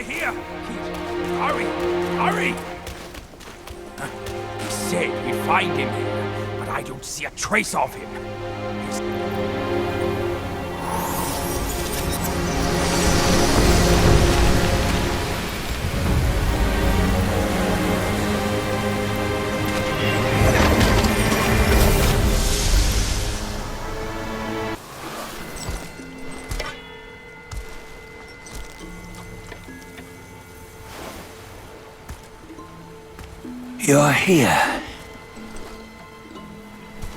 over here! Hurry! Hurry! He said we'd find him here, but I don't see a trace of him. You're here.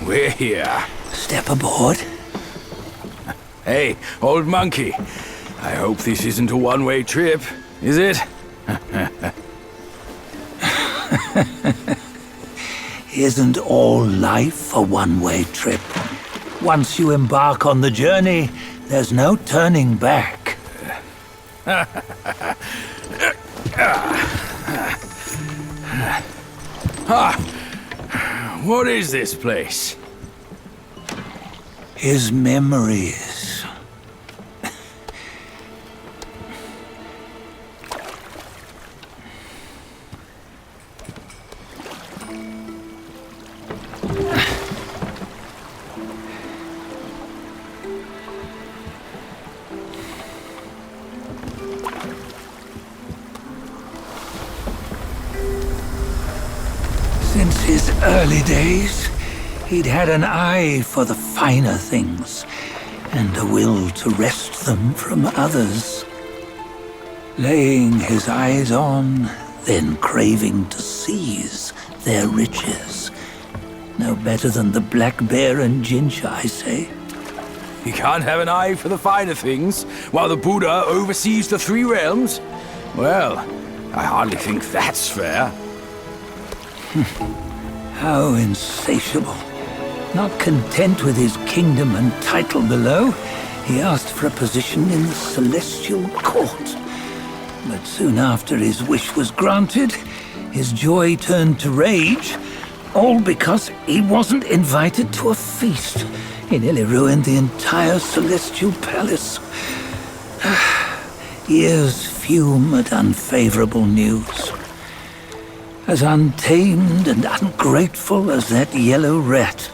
We're here. Step aboard. Hey, old monkey. I hope this isn't a one-way trip, is it? Isn't all life a one-way trip? Once you embark on the journey, there's no turning back. What is this place? His memories. Since his early days, he'd had an eye for the finer things, and a will to wrest them from others. Laying his eyes on, then craving to seize their riches. No better than the black bear and Jinch, I say. You can't have an eye for the finer things, while the Buddha oversees the three realms? Well, I hardly think that's fair. How insatiable. Not content with his kingdom and title below, he asked for a position in the celestial court. But soon after his wish was granted, his joy turned to rage, all because he wasn't invited to a feast. He nearly ruined the entire celestial palace. Ears fume at unfavorable news. As untamed and ungrateful as that yellow rat.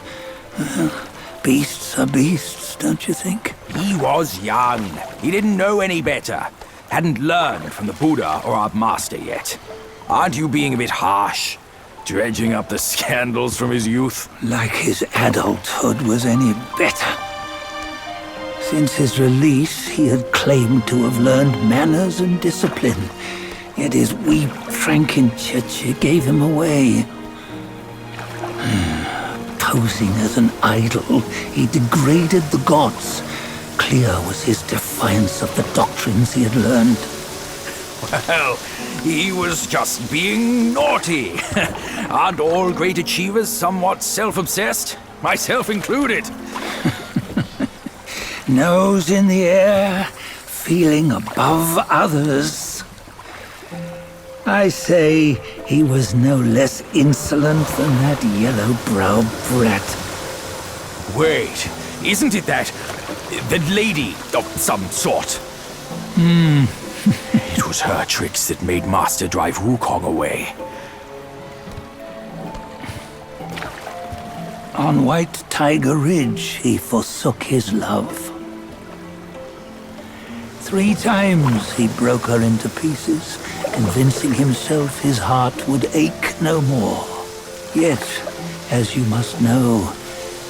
Beasts are beasts, don't you think? He was young. He didn't know any better. Hadn't learned from the Buddha or our master yet. Aren't you being a bit harsh? Dredging up the scandals from his youth? Like his adulthood was any better. Since his release, he had claimed to have learned manners and discipline. Yet his weak Frankenchurch gave him away. Posing as an idol, he degraded the gods. Clear was his defiance of the doctrines he had learned. Well, he was just being naughty. Aren't all great achievers somewhat self-obsessed? Myself included. Nose in the air, feeling above others. I say he was no less insolent than that yellow-browed brat. Wait, isn't it that lady of some sort? It was her tricks that made Master drive Wukong away. On White Tiger Ridge, he forsook his love. 3 times he broke her into pieces, convincing himself his heart would ache no more. Yet, as you must know,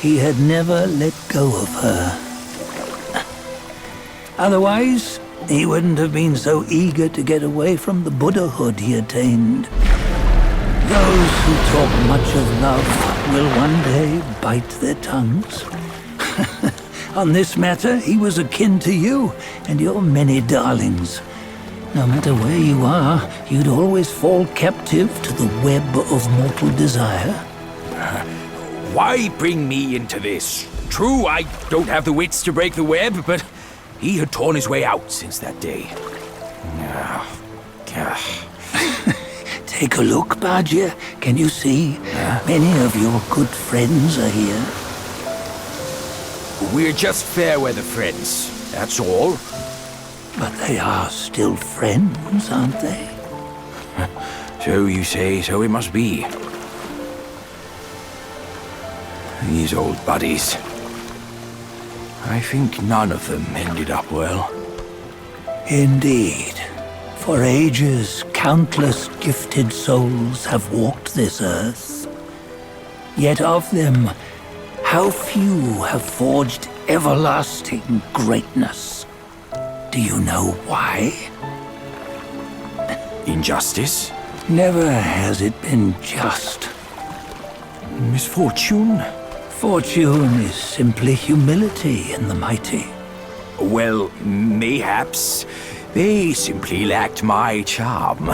he had never let go of her. Otherwise, he wouldn't have been so eager to get away from the Buddhahood he attained. Those who talk much of love will one day bite their tongues. On this matter, he was akin to you and your many darlings. No matter where you are, you'd always fall captive to the web of mortal desire. Why bring me into this? True, I don't have the wits to break the web, but he had torn his way out since that day. Take a look, Bajie. Can you see? Many of your good friends are here. We're just fair weather friends, that's all. But they are still friends, aren't they? So you say, so it must be. These old buddies. I think none of them ended up well. Indeed. For ages, countless gifted souls have walked this earth. Yet of them, how few have forged everlasting greatness? Do you know why? Injustice? Never has it been just. Misfortune? Fortune is simply humility in the mighty. Well, mayhaps they simply lacked my charm.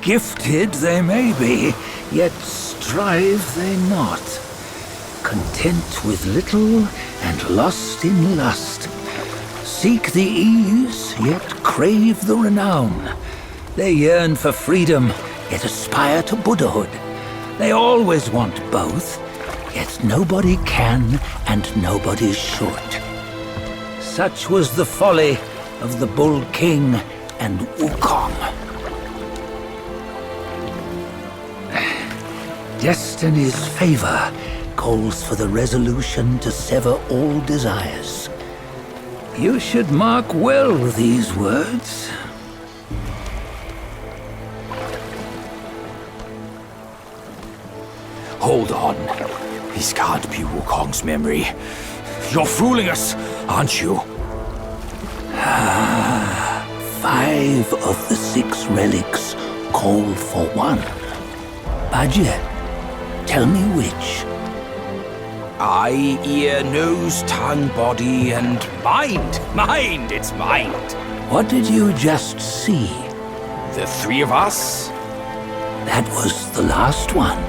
Gifted they may be, yet strive they not. Content with little and lost in lust. Seek the ease, yet crave the renown. They yearn for freedom, yet aspire to Buddhahood. They always want both, yet nobody can and nobody should. Such was the folly of the Bull King and Wukong. Destiny's favor calls for the resolution to sever all desires. You should mark well these words. Hold on. This can't be Wukong's memory. You're fooling us, aren't you? 5 of the 6 relics call for one. Bajie, tell me which. Eye, ear, nose, tongue, body, and mind. Mind, it's mind. What did you just see? The 3 of us? That was the last one.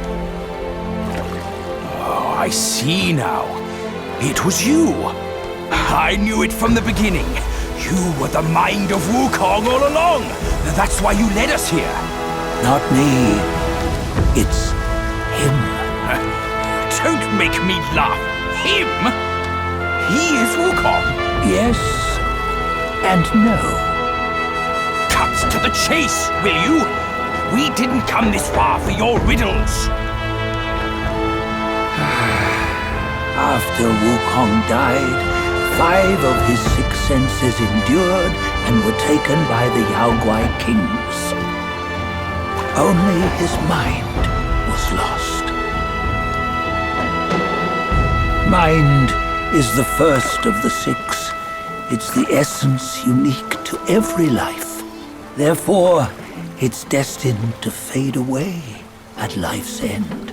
Oh, I see now. It was you. I knew it from the beginning. You were the mind of Wukong all along. That's why you led us here. Not me. It's him. Don't make me laugh. Him? He is Wukong. Yes and no. Cut to the chase, will you? We didn't come this far for your riddles. After Wukong died, 5 of his 6 senses endured and were taken by the Yaoguai kings. Only his mind was lost. Mind is the first of the 6. It's the essence unique to every life. Therefore, it's destined to fade away at life's end.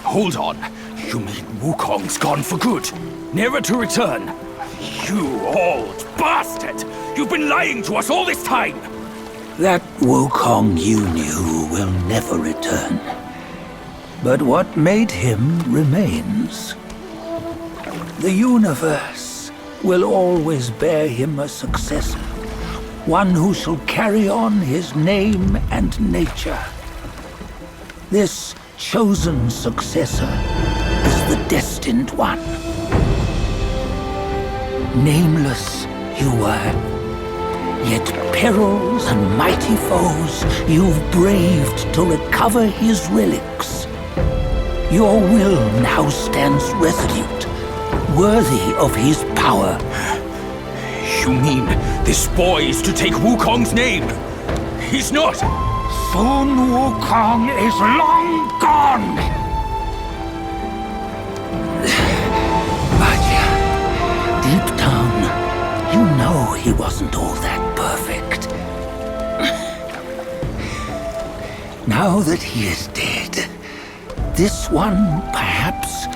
Hold on. You mean Wukong's gone for good? Never to return? You old bastard! You've been lying to us all this time! That Wukong you knew will never return. But what made him remains. The universe will always bear him a successor. One who shall carry on his name and nature. This chosen successor is the destined one. Nameless you were, yet perils and mighty foes you've braved to recover his relics. Your will now stands resolute, worthy of his power. You mean this boy is to take Wukong's name? He's not! Sun Wukong is long gone! Bajie, deep down, you know he wasn't all that perfect. Now that he is dead, this one, perhaps,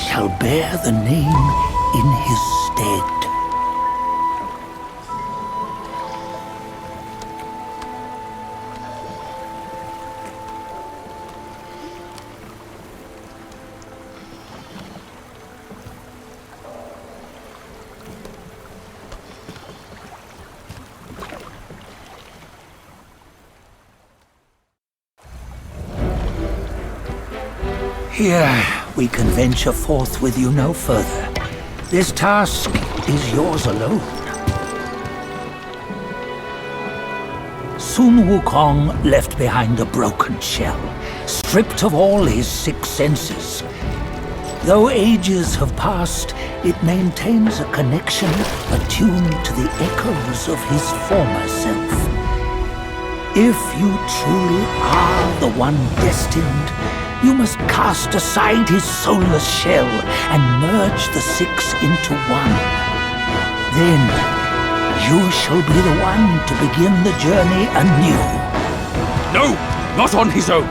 shall bear the name in his stead. Here, we can venture forth with you no further. This task is yours alone. Sun Wukong left behind a broken shell, stripped of all his 6 senses. Though ages have passed, it maintains a connection attuned to the echoes of his former self. If you truly are the one destined, you must cast aside his soulless shell and merge the 6 into one. Then, you shall be the one to begin the journey anew. No, not on his own.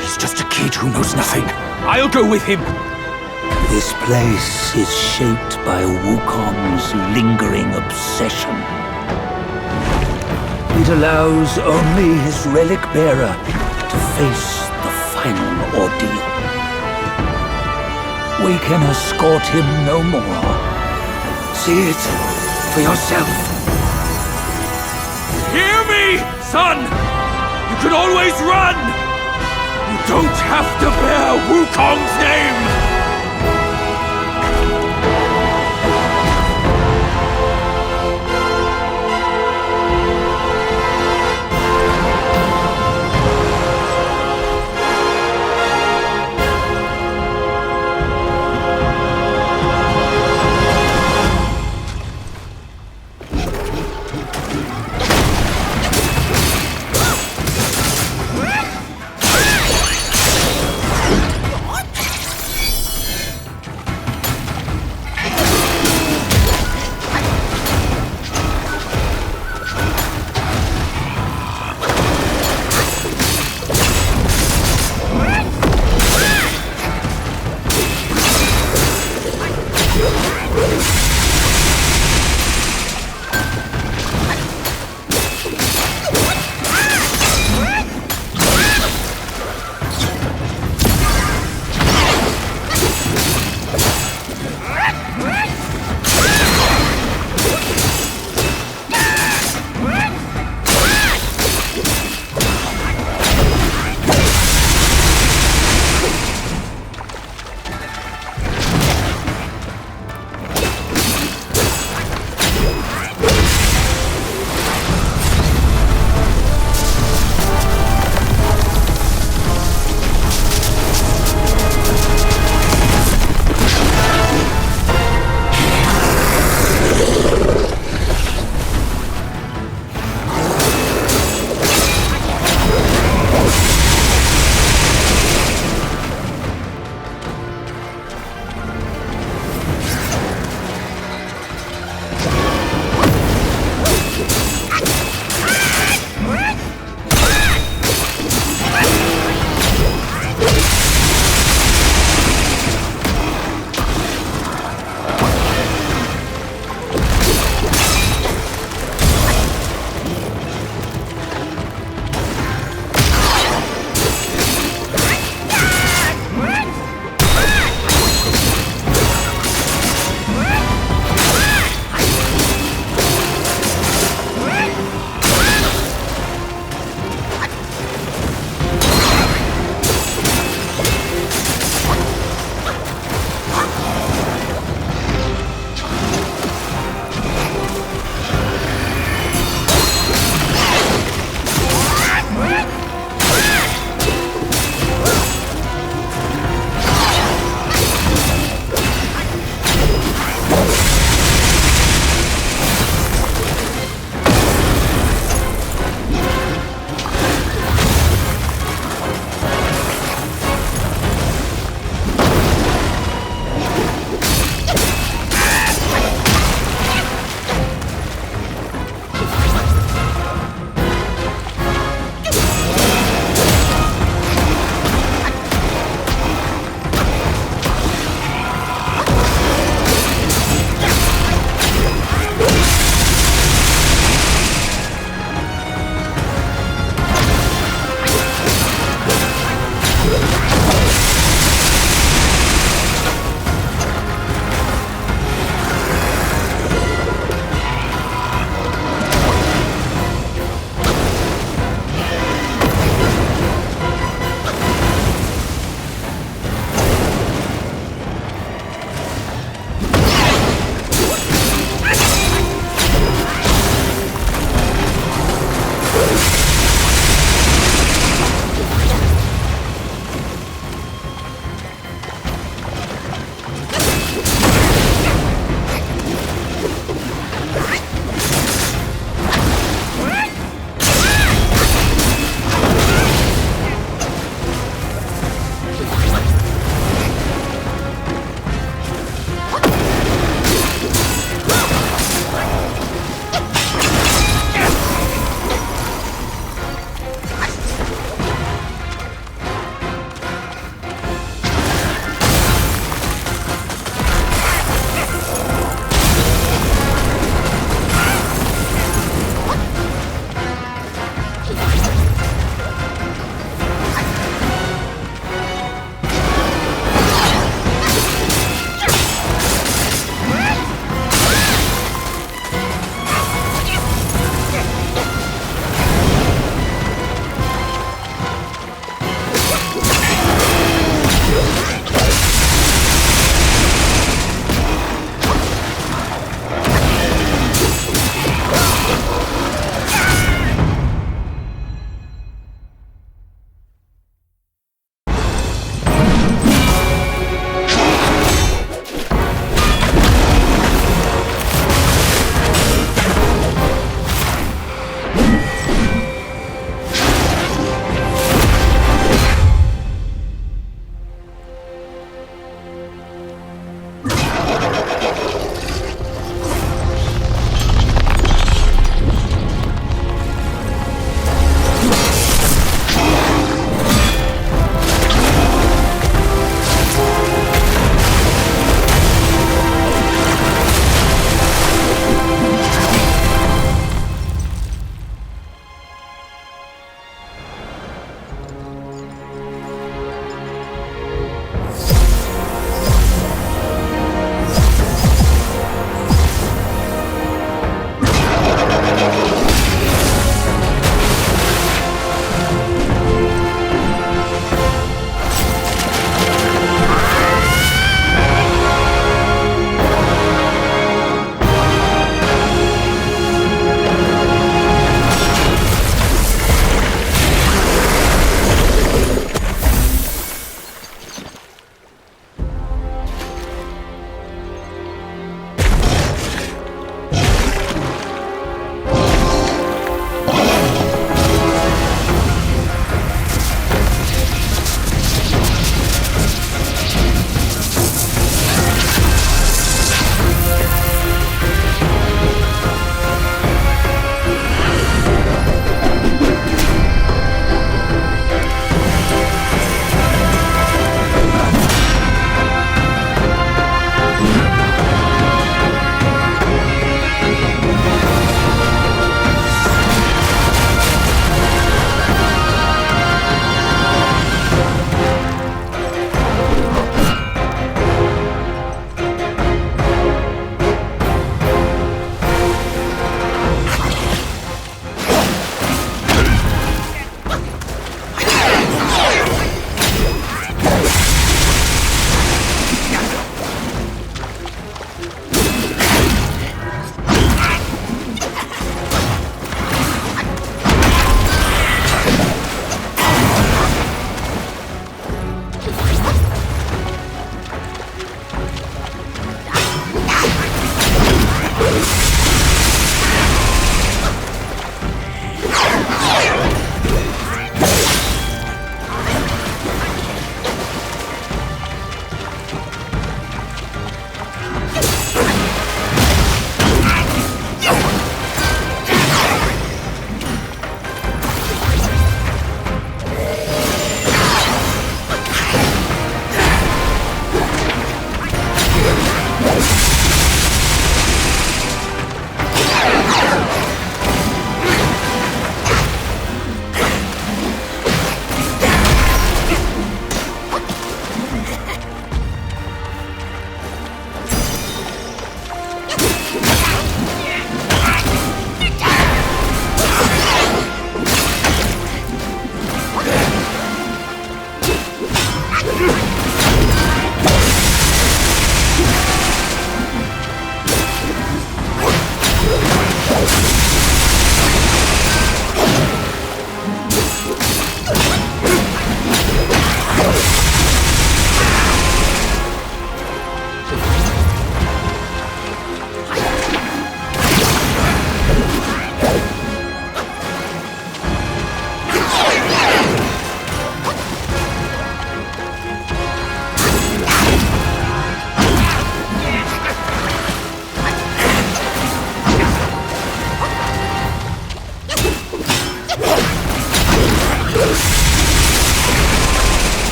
He's just a kid who knows nothing. I'll go with him. This place is shaped by Wukong's lingering obsession. It allows only his relic bearer to face the final ordeal. We can escort him no more. See it for yourself. Hear me, son! You can always run! You don't have to bear Wukong's name!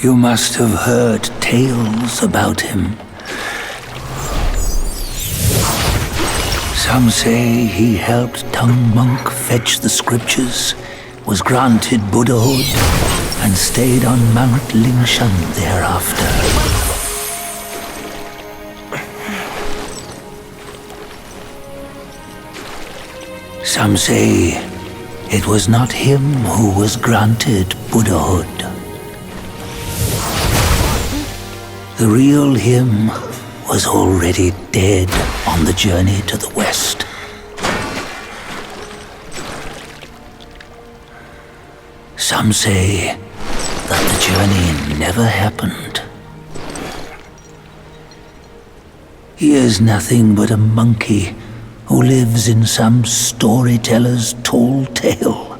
You must have heard tales about him. Some say he helped Tung Monk fetch the scriptures, was granted Buddhahood, and stayed on Mount Lingshan thereafter. Some say it was not him who was granted Buddhahood. The real him was already dead on the journey to the west. Some say that the journey never happened. He is nothing but a monkey who lives in some storyteller's tall tale.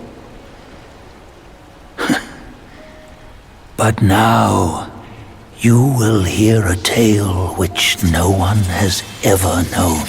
But now, you will hear a tale which no one has ever known.